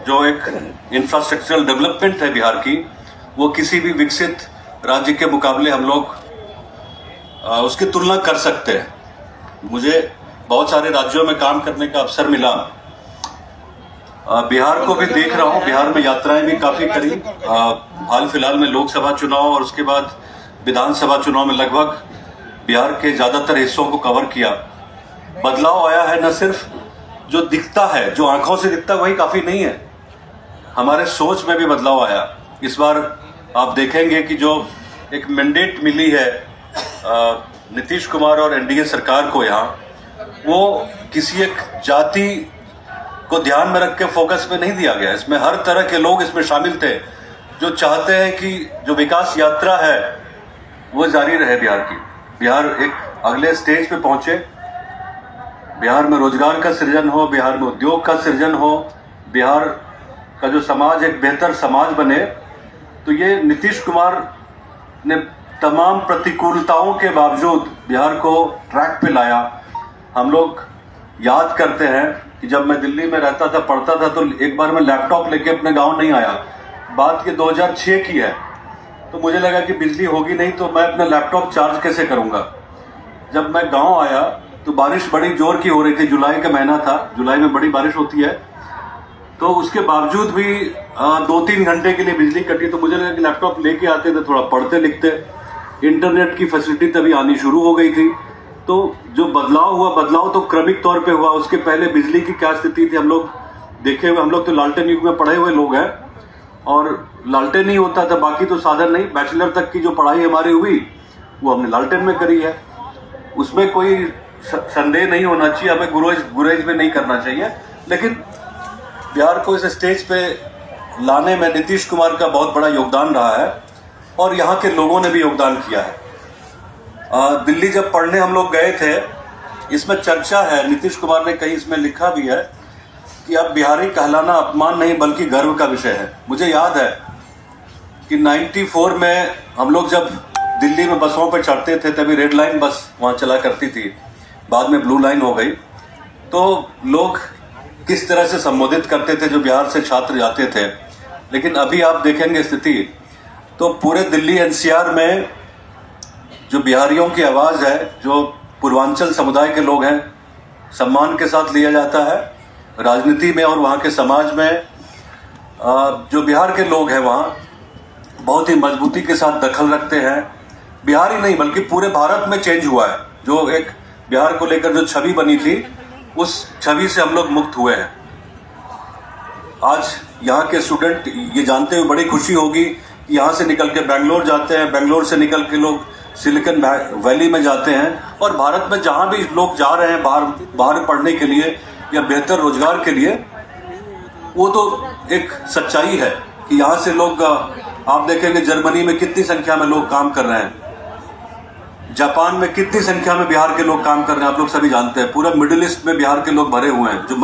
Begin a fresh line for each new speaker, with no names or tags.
जो एक infrastructural development है बिहार की, वो किसी भी विकसित राज्य के मुकाबले हम लोग उसकी तुलना कर सकते हैं। मुझे बहुत सारे राज्यों में काम करने का अवसर मिला। बिहार को भी देख रहा हूँ, बिहार में यात्राएं भी काफी करी। हाल फिलहाल में लोकसभा चुनाव और उसके बाद विधानसभा चुनाव में लगभग बिहार के ज्यादातर हिस्सों को कवर किया। बदलाव आया है, न सिर्फ जो दिखता है, जो आंखों से दिखता है वही काफी नहीं है, हमारे सोच में भी बदलाव आया। इस बार आप देखेंगे कि जो एक मैंडेट मिली है नीतीश कुमार और एनडीए सरकार को, यहाँ वो किसी एक जाति को ध्यान में रख के फोकस में नहीं दिया गया। इसमें हर तरह के लोग इसमें शामिल थे जो चाहते हैं कि जो विकास यात्रा है वो जारी रहे बिहार की। बिहार एक अगले स्टेज पे पहुंचे, बिहार में रोजगार का सृजन हो, बिहार में उद्योग का सृजन हो, बिहार का जो समाज एक बेहतर समाज बने। तो ये नीतीश कुमार ने तमाम प्रतिकूलताओं के बावजूद बिहार को ट्रैक पे लाया। हम लोग याद करते हैं कि जब मैं दिल्ली में रहता था, पढ़ता था, तो एक बार मैं लैपटॉप लेके अपने गांव नहीं आया। बात ये 2006 की है। तो मुझे लगा कि बिजली होगी नहीं तो मैं अपना लैपटॉप चार्ज कैसे करूंगा। जब मैं गांव आया तो बारिश बड़ी जोर की हो रही थी, जुलाई का महीना था, जुलाई में बड़ी बारिश होती है। तो उसके बावजूद भी 2-3 घंटे के लिए बिजली कटी। तो मुझे लगा कि लैपटॉप लेके आते थे, थोड़ा पढ़ते लिखते। इंटरनेट की फैसिलिटी तभी आनी शुरू हो गई थी। तो जो बदलाव हुआ, बदलाव तो क्रमिक तौर पे हुआ। उसके पहले बिजली की क्या स्थिति थी हम लोग देखे हुए, हम लोग तो लालटेन युग में पढ़े हुए लोग हैं, और लालटेन ही होता था, बाकी तो साधन नहीं। बैचलर तक की जो पढ़ाई हमारी हुई वो हमने लालटेन में करी है, उसमें कोई संदेह नहीं होना चाहिए, हमें गुरेज में नहीं करना चाहिए। लेकिन बिहार को इस स्टेज पे लाने में नीतीश कुमार का बहुत बड़ा योगदान रहा है और यहाँ के लोगों ने भी योगदान किया है। दिल्ली जब पढ़ने हम लोग गए थे, इसमें चर्चा है, नीतीश कुमार ने कहीं इसमें लिखा भी है कि अब बिहारी कहलाना अपमान नहीं बल्कि गर्व का विषय है। मुझे याद है कि 94 में हम लोग जब दिल्ली में बसों पर चढ़ते थे, तभी रेड लाइन बस वहाँ चला करती थी, बाद में ब्लू लाइन हो गई। तो लोग किस तरह से संबोधित करते थे जो बिहार से छात्र जाते थे। लेकिन अभी आप देखेंगे स्थिति, तो पूरे दिल्ली एनसीआर में जो बिहारियों की आवाज़ है, जो पूर्वांचल समुदाय के लोग हैं, सम्मान के साथ लिया जाता है राजनीति में। और वहाँ के समाज में जो बिहार के लोग हैं वहाँ बहुत ही मजबूती के साथ दखल रखते हैं। बिहार ही नहीं बल्कि पूरे भारत में चेंज हुआ है। जो एक बिहार को लेकर जो छवि बनी थी, उस छवि से हम लोग मुक्त हुए हैं। आज यहाँ के स्टूडेंट ये जानते हुए बड़ी खुशी होगी कि यहाँ से निकल के बेंगलोर जाते हैं, बेंगलोर से निकल के लोग सिलिकॉन वैली में जाते हैं। और भारत में जहाँ भी लोग जा रहे हैं बाहर पढ़ने के लिए या बेहतर रोजगार के लिए, वो तो एक सच्चाई है कि यहाँ से लोग, आप देखेंगे जर्मनी में कितनी संख्या में लोग काम कर रहे हैं, जापान में कितनी संख्या में बिहार के लोग काम कर रहे हैं, आप लोग सभी जानते हैं। पूरा मिडिल ईस्ट में बिहार के लोग भरे हुए हैं। जो